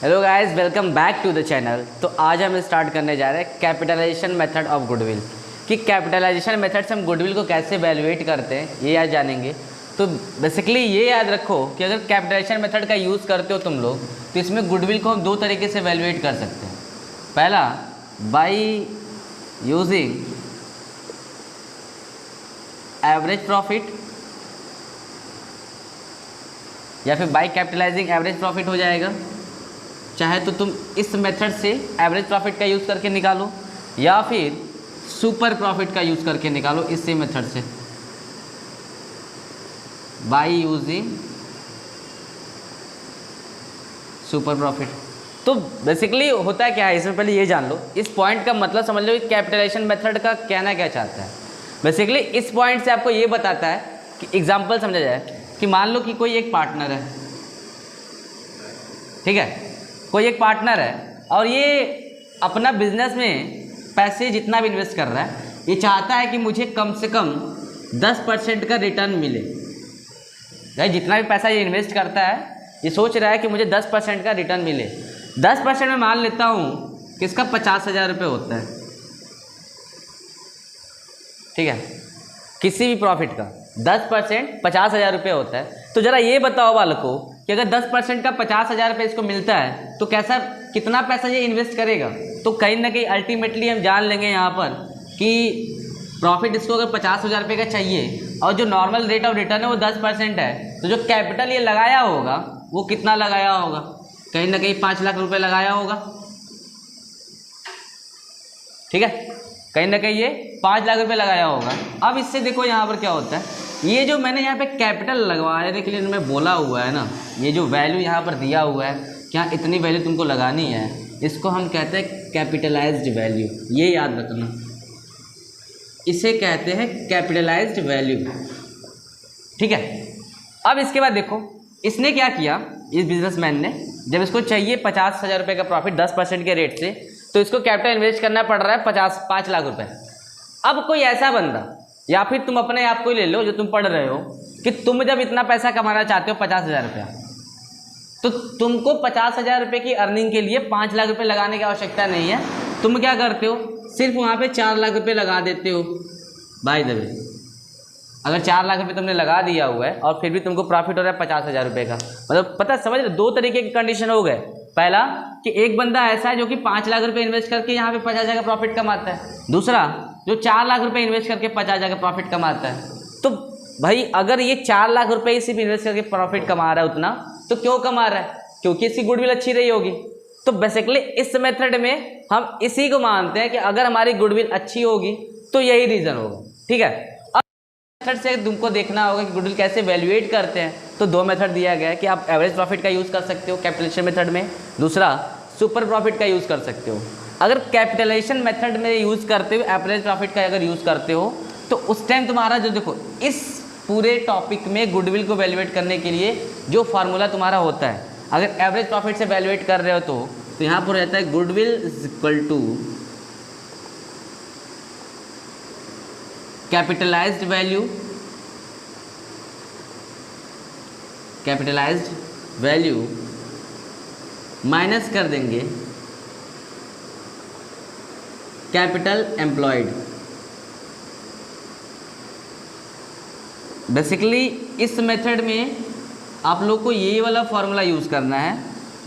Hello guys, welcome back to the channel. तो आज हम स्टार्ट करने जा रहे हैं कैपिटलाइजेशन मेथड ऑफ गुडविल, कि कैपिटलाइजेशन मेथड से हम गुडविल को कैसे वैल्यूएट करते हैं ये आज जानेंगे। तो बेसिकली ये याद रखो कि अगर कैपिटलाइजेशन मेथड का यूज़ करते हो तुम लोग, तो इसमें गुडविल को हम दो तरीके से वैल्यूएट कर सकते हैं। पहला, बाई यूजिंग एवरेज प्रॉफिट, या फिर बाई कैपिटलाइजिंग एवरेज प्रॉफिट हो जाएगा। चाहे तो तुम इस मेथड से एवरेज प्रॉफिट का यूज़ करके निकालो, या फिर सुपर प्रॉफिट का यूज़ करके निकालो इसी मेथड से, बाय यूजिंग सुपर प्रॉफिट। तो बेसिकली होता क्या है इसमें, पहले ये जान लो, इस पॉइंट का मतलब समझ लो कि कैपिटलाइजेशन मेथड का कहना क्या चाहता है। बेसिकली इस पॉइंट से आपको ये बताता है कि एग्जाम्पल समझा जाए कि मान लो कि कोई एक पार्टनर है, ठीक है, कोई एक पार्टनर है और ये अपना बिजनेस में पैसे जितना भी इन्वेस्ट कर रहा है, ये चाहता है कि मुझे कम से कम 10% का रिटर्न मिले। भाई जितना भी पैसा ये इन्वेस्ट करता है, ये सोच रहा है कि मुझे 10% का रिटर्न मिले। 10% में मान लेता हूँ कि इसका 50,000 रुपये होता है, ठीक है, किसी भी प्रॉफिट का 10% 50,000 रुपये होता है। तो ज़रा ये बताओ बालकों कि अगर 10% का 50,000 रुपये इसको मिलता है तो कैसा, कितना पैसा ये इन्वेस्ट करेगा। तो कहीं ना कहीं अल्टीमेटली हम जान लेंगे यहाँ पर कि प्रॉफिट इसको अगर 50,000 रुपये का चाहिए और जो नॉर्मल रेट ऑफ रिटर्न है वो 10% है, तो जो कैपिटल ये लगाया होगा वो कितना लगाया होगा, कहीं ना कहीं 5 लाख रुपये लगाया होगा, ठीक है, कहीं ना कहीं ये 5 लाख रुपये लगाया होगा। अब इससे देखो यहाँ पर क्या होता है, ये जो मैंने यहाँ पे कैपिटल लगवाने के लिए मैं बोला हुआ है ना, ये जो वैल्यू यहाँ पर दिया हुआ है कि हाँ इतनी वैल्यू तुमको लगानी है, इसको हम कहते हैं कैपिटलाइज्ड वैल्यू। ये याद रखना, इसे कहते हैं कैपिटलाइज्ड वैल्यू, ठीक है। अब इसके बाद देखो इसने क्या किया, इस बिजनेसमैन ने, जब इसको चाहिए 50,000 रुपये का प्रॉफिट 10% के रेट से, तो इसको कैपिटल इन्वेस्ट करना पड़ रहा है 5 लाख रुपए। अब कोई ऐसा बंदा, या फिर तुम अपने आप को ही ले लो जो तुम पढ़ रहे हो, कि तुम जब इतना पैसा कमाना चाहते हो 50,000 रुपया, तो तुमको 50,000 रुपये की अर्निंग के लिए 5 लाख रुपए लगाने की आवश्यकता नहीं है। तुम क्या करते हो, सिर्फ वहाँ पे 4 लाख रुपये लगा देते हो। बाय द वे, अगर 4 लाख रुपये तुमने लगा दिया हुआ है और फिर भी तुमको प्रॉफिट हो रहा है 50,000 रुपये का, मतलब पता समझ रहे, दो तरीके की कंडीशन हो गए। पहला कि एक बंदा ऐसा है जो कि 5 लाख रुपए इन्वेस्ट करके यहाँ पे 50,000 का प्रॉफिट कमाता है, दूसरा जो 4 लाख रुपए इन्वेस्ट करके 50,000 का प्रॉफिट कमाता है। तो भाई अगर ये 4 लाख रुपए ही सिर्फ इन्वेस्ट करके प्रॉफिट कमा रहा है उतना, तो क्यों कमा रहा है, क्योंकि इसकी गुडविल अच्छी रही होगी। तो बेसिकली इस मेथड में हम इसी को मानते हैं कि अगर हमारी गुडविल अच्छी होगी तो यही रीज़न होगा, ठीक है। अब मेथड से तुमको देखना होगा कि गुडविल कैसे वैल्यूएट करते हैं। तो दो मेथड दिया गया है कि आप एवरेज प्रॉफिट का यूज़ कर सकते हो कैपिटलाइजेशन मेथड में, दूसरा सुपर प्रॉफिट का यूज़ कर सकते हो। अगर कैपिटलाइजेशन मेथड में यूज़ करते हो, एवरेज प्रॉफिट का अगर यूज़ करते हो, तो उस टाइम तुम्हारा जो देखो इस पूरे टॉपिक में गुडविल को वैल्यूएट करने के लिए जो फार्मूला तुम्हारा होता है, अगर एवरेज प्रॉफिट से वैल्यूएट कर रहे हो तो यहाँ पर रहता है goodwill is equal to capitalized value, capitalized value minus कर देंगे कैपिटल एम्प्लॉयड। बेसिकली इस मेथड में आप लोग को ये वाला फॉर्मूला यूज़ करना है,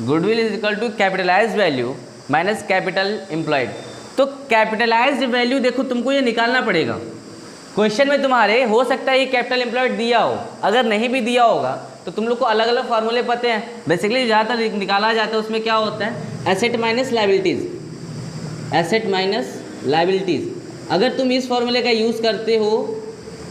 goodwill is equal to capitalized value minus capital employed. तो कैपिटलाइज्ड वैल्यू देखो तुमको ये निकालना पड़ेगा। क्वेश्चन में तुम्हारे हो सकता है ये कैपिटल एम्प्लॉयड दिया हो, अगर नहीं भी दिया होगा तो तुम लोग को अलग अलग फार्मूले पते हैं। बेसिकली ज़्यादातर निकाला जाता है उसमें क्या होता है, asset minus liabilities, asset minus liabilities. अगर तुम इस फॉर्मूले का यूज़ करते हो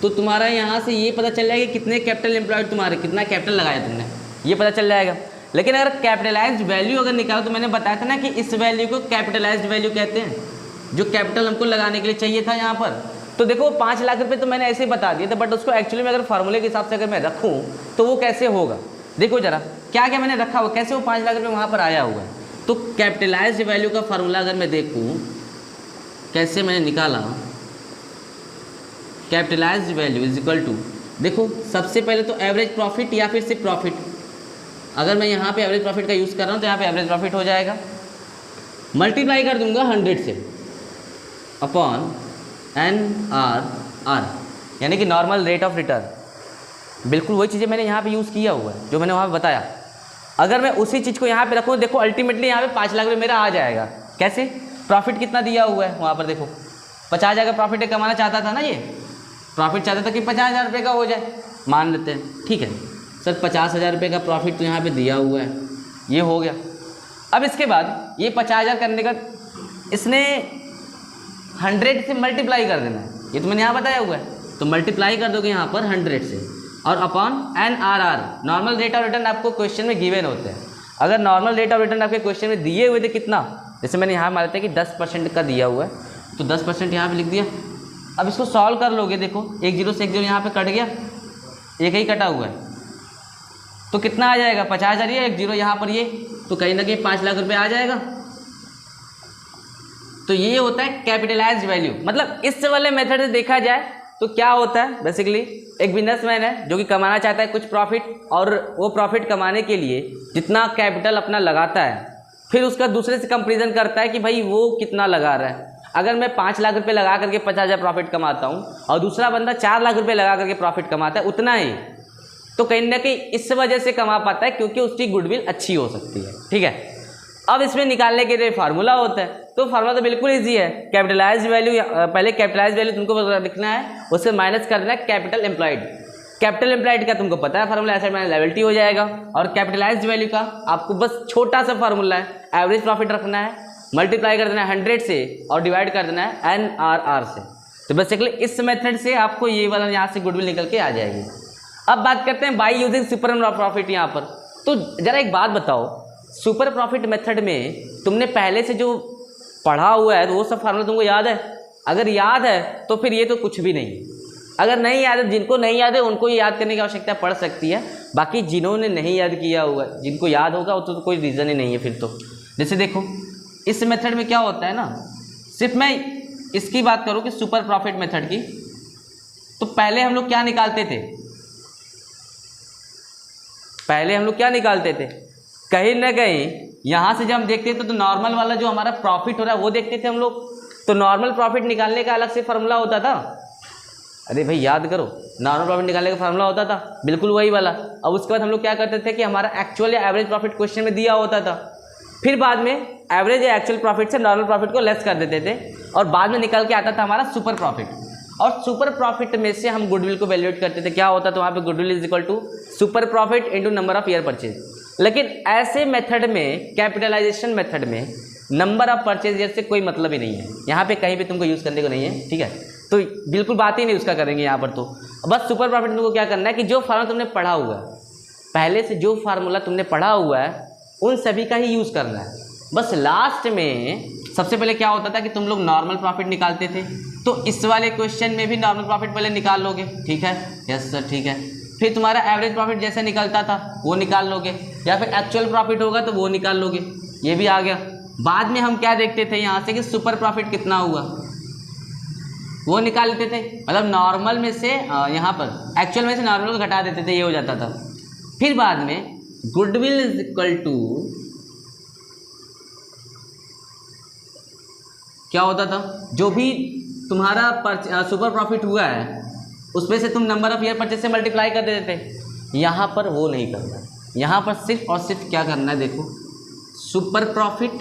तो तुम्हारा यहाँ से ये पता चल जाएगा कि कितने कैपिटल एम्प्लॉयड तुम्हारे, कितना कैपिटल लगाया तुमने, ये पता चल जाएगा। लेकिन अगर कैपिटलाइज्ड वैल्यू अगर निकालो, तो मैंने बताया था ना कि इस वैल्यू को कैपिटलाइज्ड वैल्यू कहते हैं, जो कैपिटल हमको लगाने के लिए चाहिए था यहाँ पर। तो देखो 5 लाख रुपये तो मैंने ऐसे ही बता दिए थे, बट उसको एक्चुअली में अगर फार्मूले के हिसाब से अगर मैं रखूँ तो वो कैसे होगा, देखो जरा क्या क्या मैंने रखा हुआ, कैसे वो 5 लाख रुपये वहाँ पर आया हुआ है। तो कैपिटलाइज्ड वैल्यू का फार्मूला अगर मैं देखूँ कैसे मैंने निकाला, capitalized value is equal to, देखो सबसे पहले तो एवरेज प्रॉफिट या फिर सिर्फ प्रॉफिट, अगर मैं यहाँ पे एवरेज प्रॉफिट का यूज़ कर रहा हूँ तो यहाँ पे एवरेज प्रॉफिट हो जाएगा, मल्टीप्लाई कर दूंगा 100 से अपॉन NRR, यानी कि नॉर्मल रेट ऑफ रिटर्न। बिल्कुल वही चीज़ें मैंने यहाँ पे यूज़ किया हुआ है जो मैंने वहाँ पे बताया। अगर मैं उसी चीज़ को यहाँ पे रखूँ, देखो अल्टीमेटली यहाँ पे 5 लाख रुपये मेरा आ जाएगा। कैसे? प्रॉफिट कितना दिया हुआ है वहाँ पर, देखो 50,000 का प्रॉफिट कमाना चाहता था ना, ये प्रॉफिट चाहता था कि 50,000 रुपये का हो जाए, मान लेते हैं, ठीक है सर 50,000 रुपये का प्रॉफिट तो यहाँ पे दिया हुआ है, ये हो गया। अब इसके बाद ये 50,000 करने का इसने 100 से मल्टीप्लाई कर देना है, ये तो मैंने यहाँ बताया हुआ है। तो मल्टीप्लाई कर दोगे यहाँ पर 100 से और upon NRR, normal rate of return आपको क्वेश्चन में गिवन होते हैं। अगर नॉर्मल रेट ऑफ रिटर्न आपके क्वेश्चन में दिए हुए थे कितना, जैसे मैंने यहाँ माना था कि 10% का दिया हुआ है, तो 10% यहाँ पे लिख दिया। अब इसको सॉल्व कर लोगे, देखो 1 0 से 1 0 यहाँ पे कट गया, एक ही कटा हुआ है, तो कितना आ जाएगा 50,000, ये 1 0 यहाँ पर ये, तो कहीं ना कहीं 5 लाख रुपये आ जाएगा। तो ये होता है कैपिटलाइज्ड वैल्यू। मतलब इस वाले मेथड से देखा जाए तो क्या होता है, बेसिकली एक बिजनेसमैन है जो कि कमाना चाहता है कुछ प्रॉफिट, और वो प्रॉफिट कमाने के लिए जितना कैपिटल अपना लगाता है, फिर उसका दूसरे से कंपेरिजन करता है कि भाई वो कितना लगा रहा है। अगर मैं 5 लाख रुपए लगा करके 50,000 प्रॉफिट कमाता हूँ और दूसरा बंदा 4 लाख रुपए लगा करके प्रॉफिट कमाता है उतना ही, तो कहीं ना कहीं इस वजह से कमा पाता है क्योंकि उसकी गुडविल अच्छी हो सकती है, ठीक है। अब इसमें निकालने के लिए फार्मूला होता है, तो फार्मूला तो बिल्कुल इजी है। कैपिटलाइज्ड वैल्यू, पहले कैपिटलाइज्ड वैल्यू तुमको लिखना है, उससे माइनस कर देना है कैपिटल एम्प्लॉयड। कैपिटल एम्प्लॉयड का तुमको पता है फार्मूला, एसेट माइनस लायबिलिटी हो जाएगा। और कैपिटलाइज्ड वैल्यू का आपको बस छोटा सा फार्मूला है, एवरेज प्रॉफिट रखना है, मल्टीप्लाई कर देना है 100 से और डिवाइड कर देना है NRR से। तो बेसिकली इस मेथड से आपको ये वाला यहाँ से गुडविल निकल के आ जाएगी। अब बात करते हैं बाय यूजिंग सुपर प्रॉफिट यहाँ पर। तो जरा एक बात बताओ, सुपर प्रॉफिट मेथड में तुमने पहले से जो पढ़ा हुआ है तो वो सब फार्मूला तुमको याद है? अगर याद है तो फिर ये तो कुछ भी नहीं। अगर नहीं याद है, जिनको नहीं याद है उनको याद करने की आवश्यकता पड़ सकती है, बाकी जिन्होंने नहीं याद किया हुआ है, जिनको याद होगा वो तो कोई रीज़न ही नहीं है फिर तो। जैसे देखो इस मेथड में क्या होता है ना, सिर्फ मैं इसकी बात करूँ कि सुपर प्रॉफिट मेथड की, तो पहले हम लोग क्या निकालते थे, कहीं ना कहीं यहाँ से जब हम देखते थे तो नॉर्मल वाला जो हमारा प्रॉफिट हो रहा है वो देखते थे हम लोग। तो नॉर्मल प्रॉफिट निकालने का अलग से फार्मूला होता था। अरे भाई याद करो, नॉर्मल प्रॉफिट निकालने का फार्मूला होता था बिल्कुल वही वाला। अब उसके बाद हम लोग क्या करते थे कि हमारा एक्चुअल या एवरेज प्रॉफिट क्वेश्चन में दिया होता था, फिर बाद में एवरेज या एक्चुअल प्रॉफिट से नॉर्मल प्रॉफिट को लेस कर देते थे और बाद में निकल के आता था हमारा सुपर प्रॉफिट। और सुपर प्रॉफिट में से हम गुडविल को वैल्यूएट करते थे। क्या होता था वहाँ पे, goodwill is equal to super profit into number of year purchase. लेकिन ऐसे मेथड में, कैपिटलाइजेशन मेथड में, नंबर ऑफ परचेज ईयर से कोई मतलब ही नहीं है, यहाँ पे कहीं पे तुमको यूज़ करने को नहीं है, ठीक है। तो बिल्कुल बात ही नहीं उसका करेंगे यहाँ पर। तो बस सुपर प्रॉफिट तुमको क्या करना है कि जो फार्मूला तुमने पढ़ा हुआ है, पहले से जो फार्मूला तुमने पढ़ा हुआ है उन सभी का ही यूज़ करना है। बस लास्ट में सबसे पहले क्या होता था कि तुम लोग नॉर्मल प्रॉफिट निकालते थे, तो इस वाले क्वेश्चन में भी नॉर्मल प्रॉफिट पहले निकाल लोगे, ठीक है, यस सर ठीक है। फिर तुम्हारा एवरेज प्रॉफिट जैसे निकलता था वो निकाल लोगे, या फिर एक्चुअल प्रॉफिट होगा तो वो निकाल लोगे, ये भी आ गया। बाद में हम क्या देखते थे यहाँ से कि सुपर प्रॉफिट कितना हुआ वो निकाल लेते थे। मतलब नॉर्मल में से यहाँ पर एक्चुअल में से नॉर्मल को घटा देते थे, ये हो जाता था। फिर बाद में गुडविल इज इक्वल टू क्या होता था, जो भी तुम्हारा सुपर प्रॉफिट हुआ है उसमें से तुम नंबर ऑफ ईयर परचेज से मल्टीप्लाई कर देते थे। यहाँ पर वो नहीं करना, यहाँ पर सिर्फ और सिर्फ क्या करना है, देखो सुपर प्रॉफिट,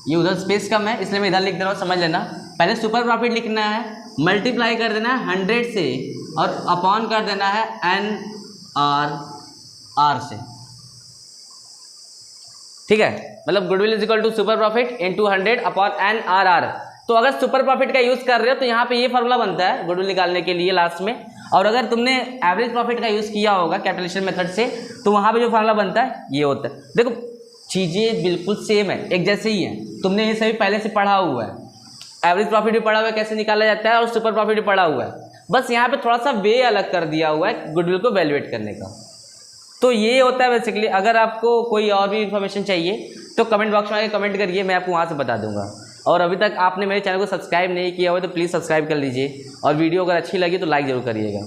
ये उधर स्पेस कम है इसलिए मैं इधर लिख दे रहा हूँ, समझ लेना। पहले सुपर प्रॉफिट लिखना है, मल्टीप्लाई कर देना है 100 से और अपॉन कर देना है NRR से, ठीक है। मतलब goodwill is equal to super profit into 100 upon NRR। तो अगर सुपर प्रॉफिट का यूज़ कर रहे हो तो यहाँ पे ये फार्मूला बनता है गुडविल निकालने के लिए लास्ट में। और अगर तुमने एवरेज प्रॉफिट का यूज़ किया होगा कैपिटलाइजेशन मेथड से तो वहाँ पे जो फार्मूला बनता है ये होता है। देखो चीज़ें बिल्कुल सेम है, एक जैसे ही है, तुमने ये सभी पहले से पढ़ा हुआ है। एवरेज प्रॉफिट भी पढ़ा हुआ है कैसे निकाला जाता है और सुपर प्रॉफिट भी पढ़ा हुआ है, बस यहाँ पे थोड़ा सा वे अलग कर दिया हुआ है गुडविल को वैल्यूएट करने का। तो ये होता है बेसिकली। अगर आपको कोई और भी इन्फॉर्मेशन चाहिए तो कमेंट बॉक्स में आके कमेंट करिए, मैं आपको वहाँ से बता दूंगा। और अभी तक आपने मेरे चैनल को सब्सक्राइब नहीं किया हो तो प्लीज़ सब्सक्राइब कर लीजिए, और वीडियो अगर अच्छी लगी तो लाइक ज़रूर करिएगा।